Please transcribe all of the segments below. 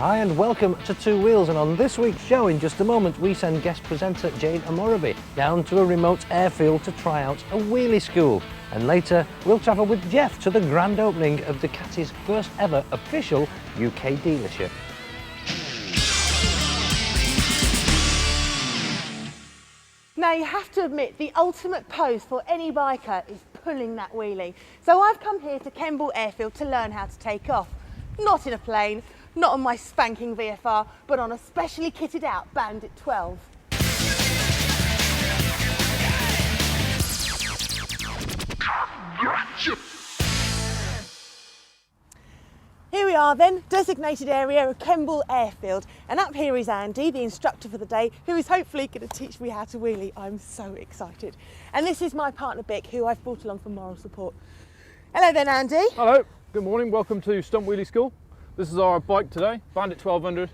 Hi and welcome to Two Wheels, and on this week's show in just a moment we send guest presenter Jane Omorogbe down to a remote airfield to try out a wheelie school, and later we'll travel with Jeff to the grand opening of Ducati's first ever official UK dealership. Now you have to admit the ultimate pose for any biker is pulling that wheelie. So I've come here to Kemble Airfield to learn how to take off. Not in a plane, not on my spanking VFR, but on a specially kitted out Bandit 12. Here we are then, designated area of Kemble Airfield, and up here is Andy, the instructor for the day, who is hopefully going to teach me how to wheelie. I'm so excited. And this is my partner Bick, who I've brought along for moral support. Hello then, Andy. Hello, good morning, welcome to Stunt Wheelie School. This is our bike today, Bandit 1200,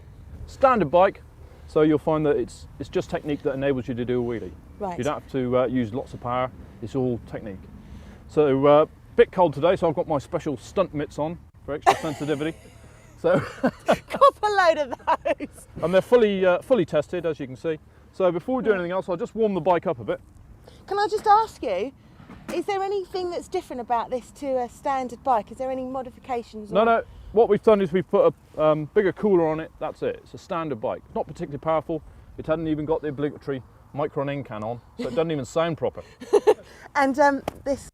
standard bike, so you'll find that it's just technique that enables you to do a wheelie. Right. You don't have to use lots of power, it's all technique. So, bit cold today, so I've got my special stunt mitts on for extra sensitivity. So, Cop a load of those. and they're fully tested, as you can see. So before we do anything else, I'll just warm the bike up a bit. Can I just ask you, is there anything that's different about this to a standard bike? Is there any modifications? No, what we've done is we've put a bigger cooler on it, that's it. It's a standard bike, not particularly powerful. It hadn't even got the obligatory Micron in-can on, so it doesn't even sound proper. And this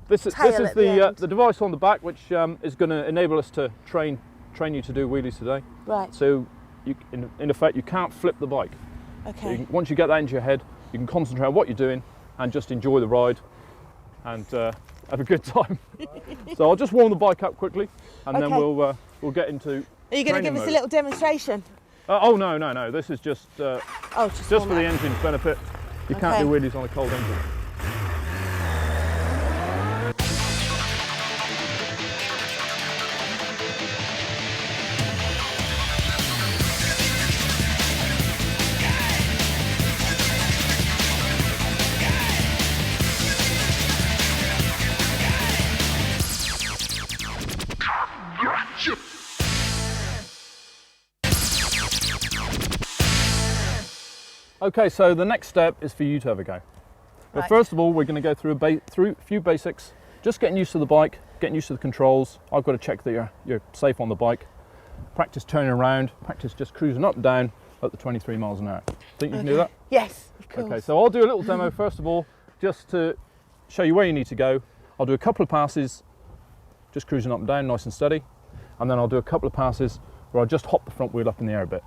This is the device on the back, which is going to enable us to train you to do wheelies today. Right. So, in effect, you can't flip the bike. Okay. So once you get that into your head, you can concentrate on what you're doing and just enjoy the ride and have a good time. So I'll just warm the bike up quickly, and then we'll get into. Are you going to give us a little demonstration? Oh no! This is just for the engine's benefit. You can't do wheelies on a cold engine. Okay, so the next step is for you to have a go. But Right. first of all, we're going to go through a few basics, just getting used to the bike, getting used to the controls. I've got to check that you're safe on the bike. Practice turning around, practice just cruising up and down at the 23 miles an hour. Think you can do that? Yes, of course. Okay, so I'll do a little demo first of all, just to show you where you need to go. I'll do a couple of passes, just cruising up and down, nice and steady. And then I'll do a couple of passes where I'll just hop the front wheel up in the air a bit,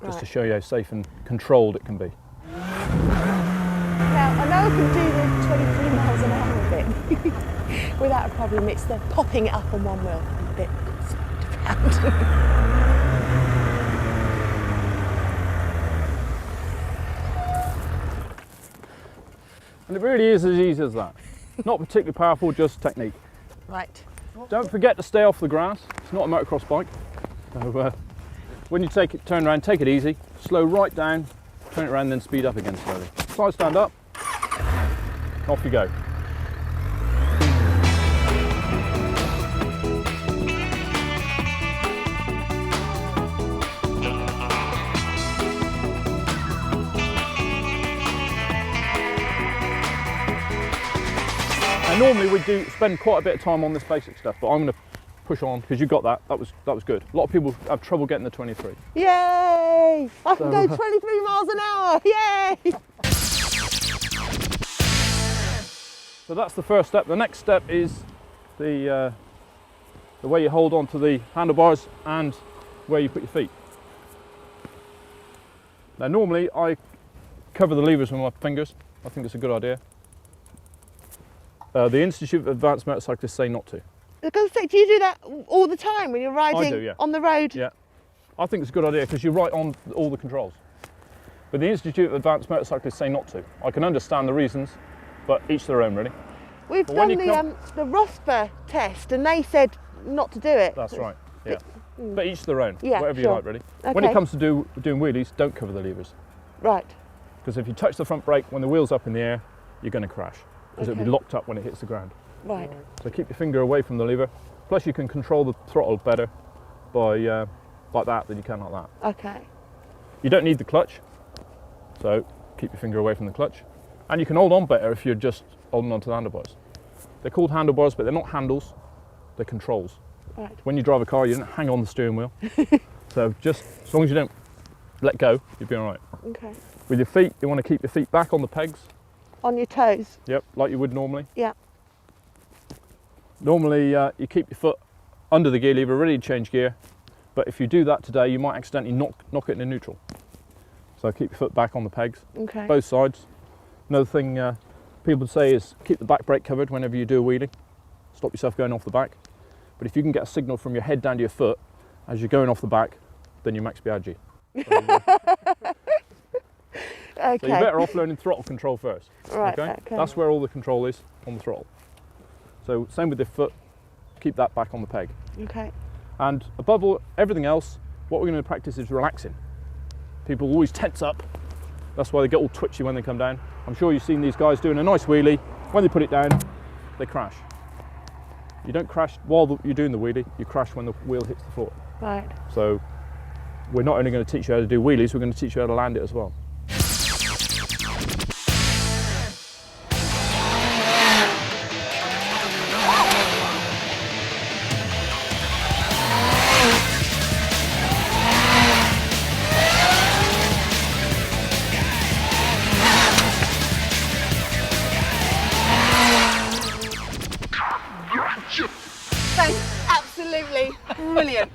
just to show you how safe and controlled it can be. Now, I know I can do the 23 miles an hour bit without a problem. It's the popping it up on one wheel a bit difficult. And it really is as easy as that. Not particularly powerful, just technique. Right. Don't forget to stay off the grass. It's not a motocross bike. So when you turn around, take it easy. Slow right down, turn it around, then speed up again slowly. Side stand up, off you go. And normally we do spend quite a bit of time on this basic stuff, but I'm going to push on because you got that. That was good. A lot of people have trouble getting the 23. Yay! I can go 23 miles an hour. Yay! So that's the first step. The next step is the way you hold on to the handlebars and where you put your feet. Now normally I cover the levers with my fingers. I think it's a good idea. The Institute of Advanced Motorcyclists say not to. I was going to say, do you do that all the time when you're riding on the road? Yeah, I think it's a good idea because you're right on all the controls. But the Institute of Advanced Motorcyclists say not to. I can understand the reasons, but each their own really. We've done the ROSPA test and they said not to do it. That's right, yeah. But each their own, Yeah, whatever sure. you like really. Okay. When it comes to doing wheelies, don't cover the levers. Right. Because if you touch the front brake when the wheel's up in the air, you're going to crash. Because it'll be locked up when it hits the ground. Right. So keep your finger away from the lever. Plus you can control the throttle better by like that than you can like that. Okay. You don't need the clutch, so keep your finger away from the clutch. And you can hold on better if you're just holding onto the handlebars. They're called handlebars, but they're not handles, they're controls. Right. When you drive a car, you don't hang on the steering wheel. So just as long as you don't let go, you'll be all right. Okay. With your feet, you want to keep your feet back on the pegs. On your toes? Yep, like you would normally. Yeah. Normally, you keep your foot under the gear lever, ready to change gear. But if you do that today, you might accidentally knock it into neutral. So keep your foot back on the pegs, Okay. both sides. Another thing people say is keep the back brake covered whenever you do a wheelie. Stop yourself going off the back. But if you can get a signal from your head down to your foot as you're going off the back, then you're max biaggi. Okay. So you're better off learning throttle control first. Right, Okay? okay. That's where all the control is, on the throttle. So same with the foot, keep that back on the peg. Okay. And above all, everything else, what we're going to practice is relaxing. People always tense up. That's why they get all twitchy when they come down. I'm sure you've seen these guys doing a nice wheelie. When they put it down, they crash. You don't crash while you're doing the wheelie, you crash when the wheel hits the floor. Right. So we're not only going to teach you how to do wheelies, we're going to teach you how to land it as well. Thanks, absolutely brilliant.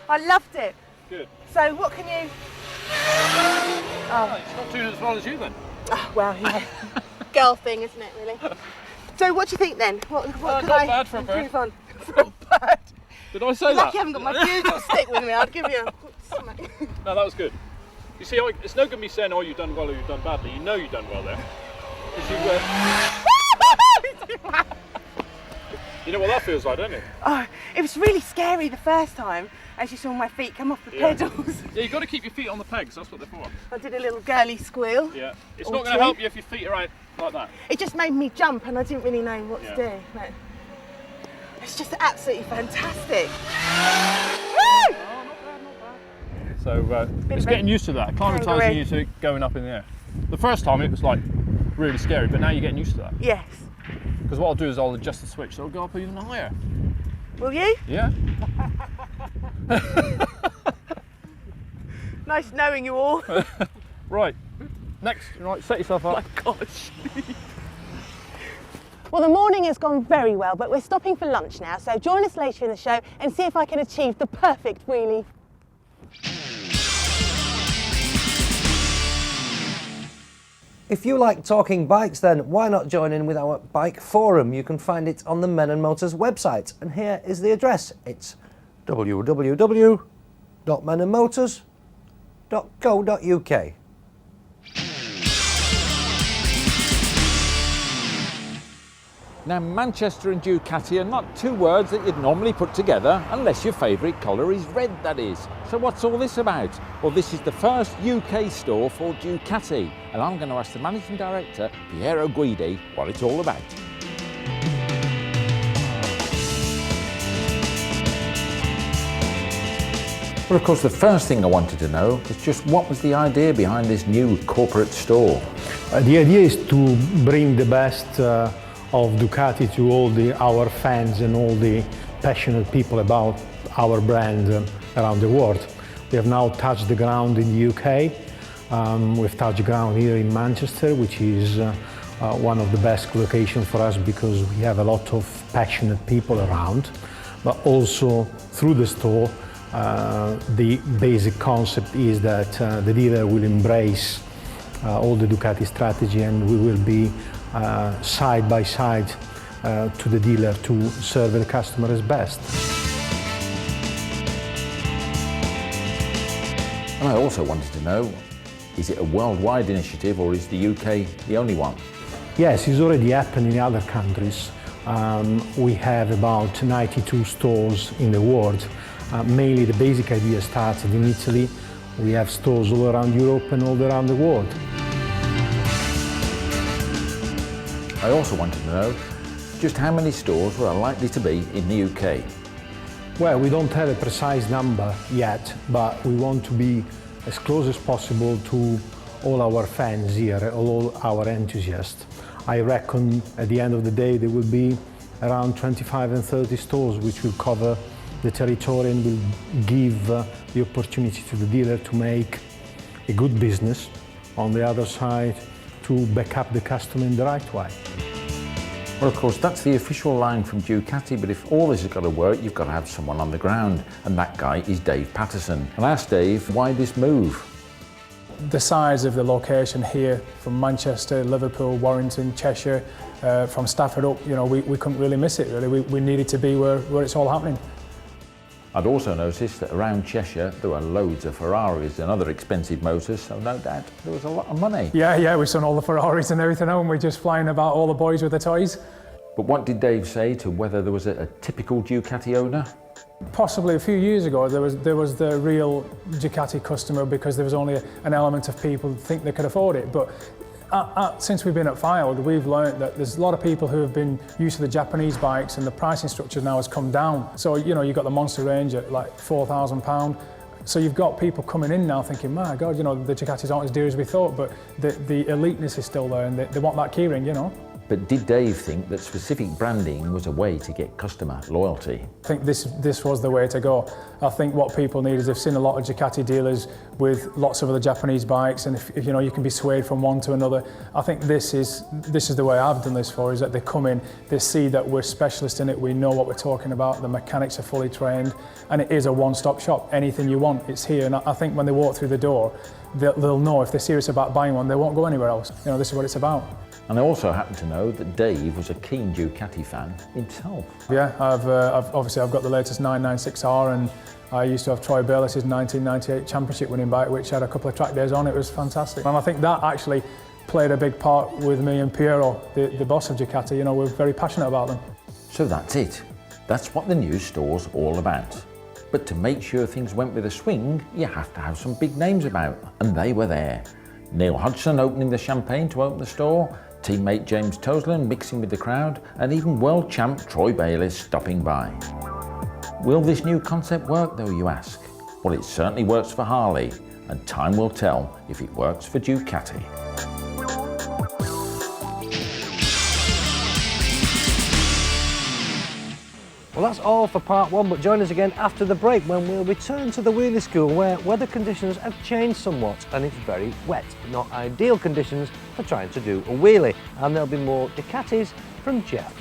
I loved it. Good. So what can you... Oh, it's not doing as well as you then. Oh, well, yeah. Girl thing, isn't it, really? So what do you think then? What could not I bad for a bird. improve on? Not bad. Did I say Lucky that? I haven't got my bugle stick with me. I'd give you a smack. No, that was good. You see, it's no good me saying, oh, you've done well or you've done badly. You know you've done well there. Because you know what that feels like, don't you? Oh, it was really scary the first time as you saw my feet come off the pedals. Yeah, you've got to keep your feet on the pegs, that's what they're for. I did a little girly squeal. Yeah. It's Or not going to two. help you if your feet are out like that. It just made me jump and I didn't really know what to do. But it's just absolutely fantastic. Woo! So it's getting used to that, acclimatising you to it going up in the air. The first time it was like really scary, but now you're getting used to that. Yes. Because what I'll do is I'll adjust the switch so it'll go up even higher. Will you? Yeah. Nice knowing you all. Right. Next, right, set yourself up. Oh my gosh. Well, the morning has gone very well, but we're stopping for lunch now, so join us later in the show and see if I can achieve the perfect wheelie. If you like talking bikes, then why not join in with our bike forum? You can find it on the Men and Motors website, and here is the address. It's www.menandmotors.co.uk. Now, Manchester and Ducati are not two words that you'd normally put together unless your favourite colour is red, that is. So what's all this about? Well, this is the first UK store for Ducati, and I'm going to ask the Managing Director, Pierre Guidi, what it's all about. Well, of course, the first thing I wanted to know was just what was the idea behind this new corporate store? The idea is to bring the best of Ducati to all our fans and all the passionate people about our brand around the world. We have now touched the ground in the UK. We've touched ground here in Manchester, which is one of the best locations for us because we have a lot of passionate people around. But also through the store, the basic concept is that the dealer will embrace all the Ducati strategy, and we will be side by side to the dealer to serve the customer as best. And I also wanted to know, is it a worldwide initiative or is the UK the only one? Yes, it's already happened in other countries. We have about 92 stores in the world. Mainly the basic idea started in Italy. We have stores all around Europe and all around the world. I also wanted to know just how many stores were likely to be in the UK. Well, we don't have a precise number yet, but we want to be as close as possible to all our fans here, all our enthusiasts. I reckon at the end of the day there will be around 25 and 30 stores which will cover the territory and will give the opportunity to the dealer to make a good business. On the other side, to back up the customer in the right way. Well, of course, that's the official line from Ducati, but if all this has got to work, you've got to have someone on the ground, and that guy is Dave Patterson. And I asked Dave, why this move? The size of the location here, from Manchester, Liverpool, Warrington, Cheshire, from Stafford up, you know, we couldn't really miss it, really. We needed to be where it's all happening. I'd also noticed that around Cheshire there were loads of Ferraris and other expensive motors, so no doubt there was a lot of money. Yeah, we've seen all the Ferraris and everything, and we're just flying about all the boys with the toys. But what did Dave say to whether there was a typical Ducati owner? Possibly a few years ago there was the real Ducati customer, because there was only an element of people who think they could afford it. But since we've been at Field, we've learned that there's a lot of people who have been used to the Japanese bikes, and the pricing structure now has come down. So, you know, you've got the Monster range at like £4,000. So you've got people coming in now thinking, my God, you know, the Ducatis aren't as dear as we thought, but the eliteness is still there, and they want that keyring, you know. But did Dave think that specific branding was a way to get customer loyalty? I think this was the way to go. I think what people need is they've seen a lot of Ducati dealers with lots of other Japanese bikes, and if you know, you can be swayed from one to another. I think this is the way I've done this for, is that they come in, they see that we're specialists in it, we know what we're talking about, the mechanics are fully trained, and it is a one-stop shop. Anything you want, it's here. And I think when they walk through the door, they'll know if they're serious about buying one, they won't go anywhere else. You know, this is what it's about. And I also happen to know that Dave was a keen Ducati fan himself. Yeah, I've got the latest 996R, and I used to have Troy Bayliss' 1998 championship winning bike, which had a couple of track days on. It was fantastic. And I think that actually played a big part with me and Piero, the boss of Ducati. You know, we're very passionate about them. So that's it. That's what the new store's all about. But to make sure things went with a swing, you have to have some big names about, and they were there. Neil Hodgson opening the champagne to open the store, teammate James Tosland mixing with the crowd, and even world champ Troy Bayliss stopping by. Will this new concept work though, you ask? Well, it certainly works for Harley, and time will tell if it works for Ducati. Well, that's all for part one, but join us again after the break when we'll return to the Wheelie School, where weather conditions have changed somewhat and it's very wet. Not ideal conditions for trying to do a wheelie, and there'll be more Ducatis from Jeff.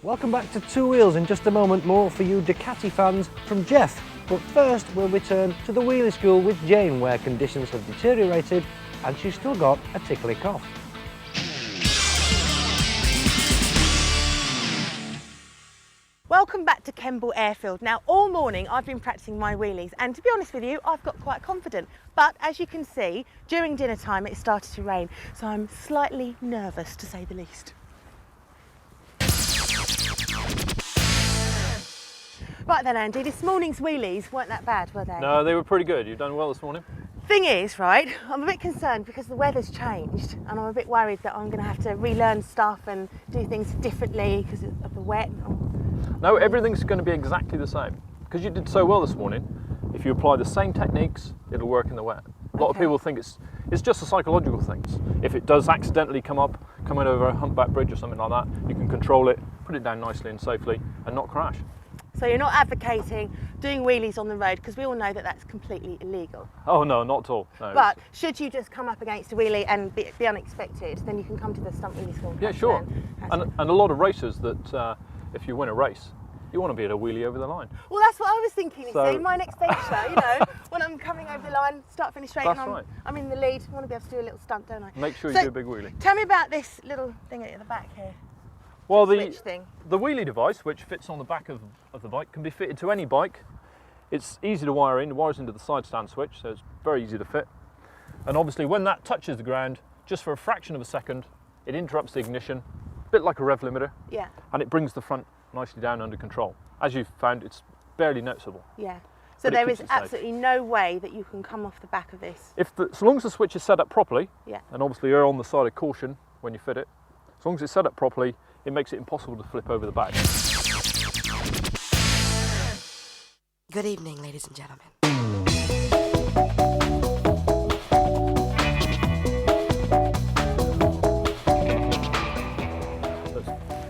Welcome back to Two Wheels. In just a moment, more for you Ducati fans from Jeff. But first, we'll return to the Wheelie School with Jane, where conditions have deteriorated and she's still got a tickly cough. Welcome back to Kemble Airfield. Now, all morning I've been practicing my wheelies, and to be honest with you, I've got quite confident. But as you can see, during dinner time it started to rain, so I'm slightly nervous, to say the least. Right then, Andy, this morning's wheelies weren't that bad, were they? No, they were pretty good. You've done well this morning. Thing is, right, I'm a bit concerned because the weather's changed, and I'm a bit worried that I'm going to have to relearn stuff and do things differently because of the wet. No, everything's going to be exactly the same. Because you did so well this morning, if you apply the same techniques, it'll work in the wet. A lot of people think it's just a psychological thing. If it does accidentally come over a humpback bridge or something like that, you can control it, put it down nicely and safely, and not crash. So you're not advocating doing wheelies on the road, because we all know that that's completely illegal. Oh no, not at all. No, but should you just come up against a wheelie and be unexpected, then you can come to the Stunt Wheelie School. Yeah, sure. And a lot of racers that if you win a race, you want to be able to wheelie over the line. Well, that's what I was thinking. You see, my next venture, you know, when I'm coming over the line, start, finish straight, that's and right. I'm in the lead. I want to be able to do a little stunt, don't I? Make sure you do a big wheelie. Tell me about this little thing at the back here. Well, the wheelie device, which fits on the back of the bike, can be fitted to any bike. It's easy to wire in. It wires into the side stand switch, so it's very easy to fit. And obviously, when that touches the ground, just for a fraction of a second, it interrupts the ignition, a bit like a rev limiter. Yeah. And it brings the front nicely down under control. As you've found, it's barely noticeable. Yeah. So but it there keeps is it safe. absolutely no way that you can come off the back of this. So long as the switch is set up properly, Yeah. and obviously you're on the side of caution when you fit it, as long as it's set up properly, it makes it impossible to flip over the back. Good evening, ladies and gentlemen.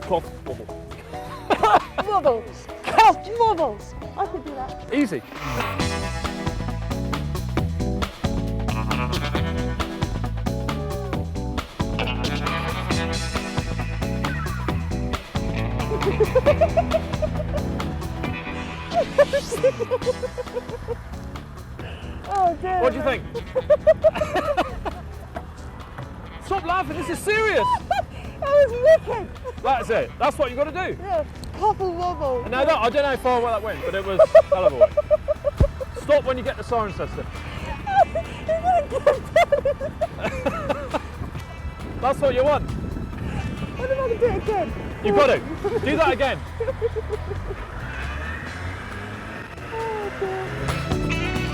Cough, wobble. Wobbles! Cough, wobbles! I could do that. Easy. Oh dear. What do you think? Stop laughing, this is serious. That was wicked! That's it, that's what you've got to do. Yeah, cough and wobble. No, I don't know how far away that went, but it was hell of a way. Stop when you get the siren system. That's what you want. What if I can do it again? You've got to. Do that again. Oh dear.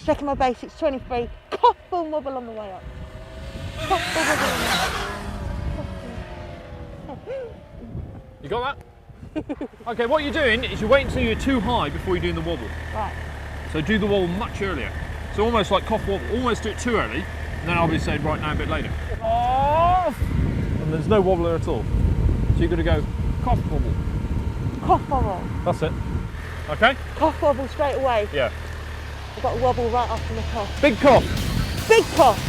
Checking my basics, 23. Cough and wobble on the way up. Cough and wobble. You got that? Okay, what you're doing is you wait until you're too high before you're doing the wobble. Right. So do the wobble much earlier. So almost like cough wobble, almost do it too early, and then I'll be saying right now a bit later. Off! And there's no wobbler at all. So you're going to go cough wobble. Cough wobble. That's it. Okay? Cough wobble straight away. Yeah. I've got a wobble right after the cough. Big cough. Big cough.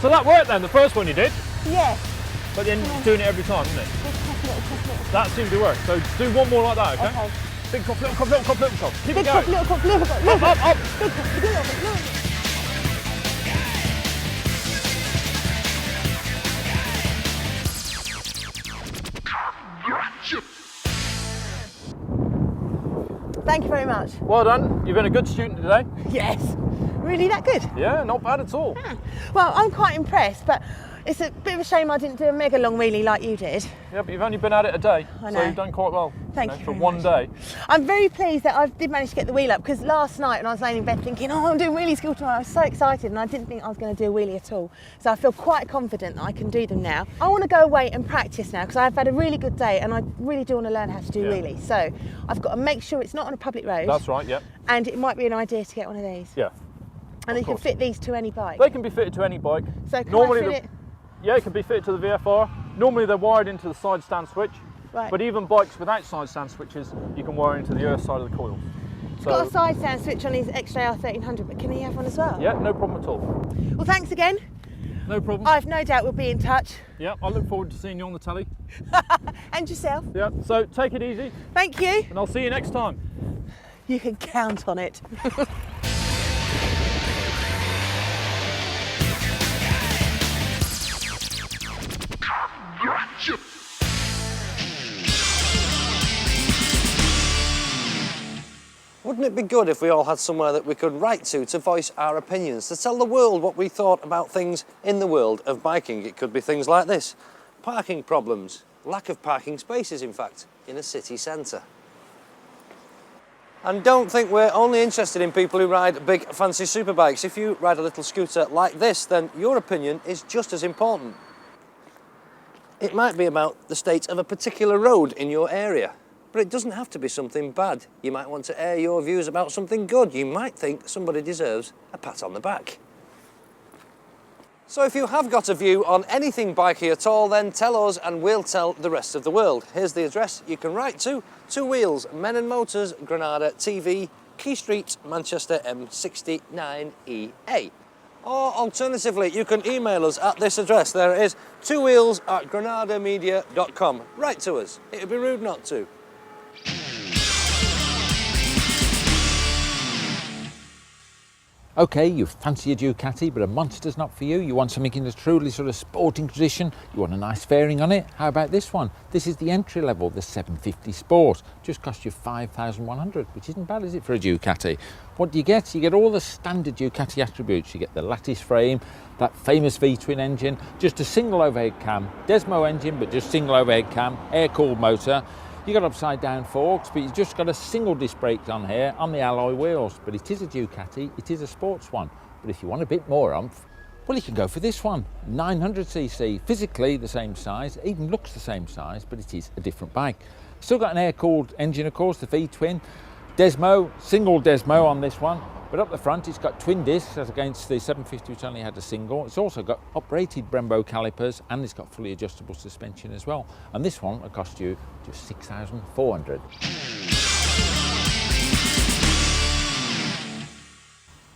So that worked then, the first one you did, Yes. but then you're doing it every time, isn't it? That seemed to work. So do one more like that, okay? Okay. Big cough, little cough, little cough, little cough. Keep Big it going. cough, little cough, little cough, little cough. Up, up. Big cough, little cough, little cough. Thank you very much. Well done. You've been a good student today. Yes. Really that good? Yeah, not bad at all. Well, I'm quite impressed, but it's a bit of a shame I didn't do a mega long wheelie like you did. Yeah, but you've only been at it a day, I so know. you've done quite well. Thank you For very one much. day. I'm very pleased that I did manage to get the wheel up, because last night when I was laying in bed thinking, oh, I'm doing wheelie school tomorrow, I was so excited and I didn't think I was going to do a wheelie at all. So I feel quite confident that I can do them now. I want to go away and practice now, because I've had a really good day and I really do want to learn how to do Yeah. wheelies. So I've got to make sure it's not on a public road. That's right, yeah. And it might be an idea to get one of these. Yeah. And you can course. fit these to any bike. They can be fitted to any bike. So can Normally I fit the- it? Yeah, it can be fitted to the VFR. Normally they're wired into the side stand switch. Right. But even bikes without side stand switches, you can wire into the earth side of the coils. Got a side stand switch on his XJR 1300, but can he have one as well? Yeah, no problem at all. Well, thanks again. No problem. I've no doubt we'll be in touch. Yeah, I look forward to seeing you on the telly. And yourself. Yeah, so take it easy, Thank you. and I'll see you next time. You can count on it. Wouldn't it be good if we all had somewhere that we could write to voice our opinions, to tell the world what we thought about things in the world of biking? It could be things like this: parking problems, lack of parking spaces, in fact, in a city centre. And don't think we're only interested in people who ride big fancy superbikes. If you ride a little scooter like this, then your opinion is just as important. It might be about the state of a particular road in your area, but it doesn't have to be something bad. You might want to air your views about something good. You might think somebody deserves a pat on the back. So if you have got a view on anything bikey at all, then tell us and we'll tell the rest of the world. Here's the address you can write to: 2 Wheels, Men and Motors, Granada TV, Key Street, Manchester, M69EA. Or alternatively, you can email us at this address. There it is, twowheels@granadamedia.com. Write to us. It would be rude not to. Okay, you fancy a Ducati, but a Monster's not for you. You want something in a truly sort of sporting tradition. You want a nice fairing on it. How about this one? This is the entry level, the 750 Sport. Just cost you 5,100, which isn't bad, is it, for a Ducati? What do you get? You get all the standard Ducati attributes. You get the lattice frame, that famous V-twin engine, just a single overhead cam, Desmo engine, but just single overhead cam, air-cooled motor. You got upside down forks, but you've just got a single disc brake on here on the alloy wheels. But it is a Ducati, it is a sports one. But if you want a bit more oomph, well, you can go for this one, 900cc, physically the same size, even looks the same size, but it is a different bike. Still got an air-cooled engine, of course, the V-twin. Desmo, single Desmo on this one. But up the front, it's got twin discs as against the 750, which only had a single. It's also got uprated Brembo calipers, and it's got fully adjustable suspension as well. And this one will cost you just 6,400.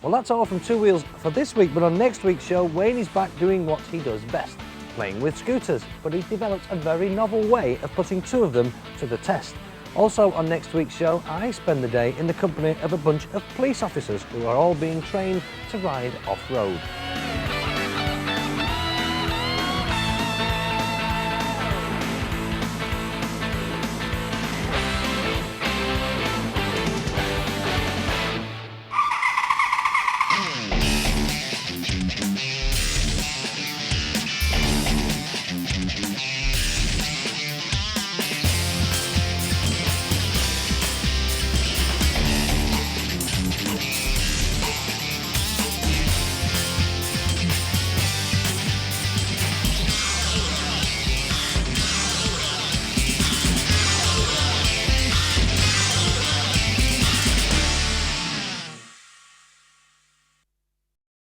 Well, that's all from Two Wheels for this week, but on next week's show, Wayne is back doing what he does best, playing with scooters. But he's developed a very novel way of putting two of them to the test. Also on next week's show, I spend the day in the company of a bunch of police officers who are all being trained to ride off-road.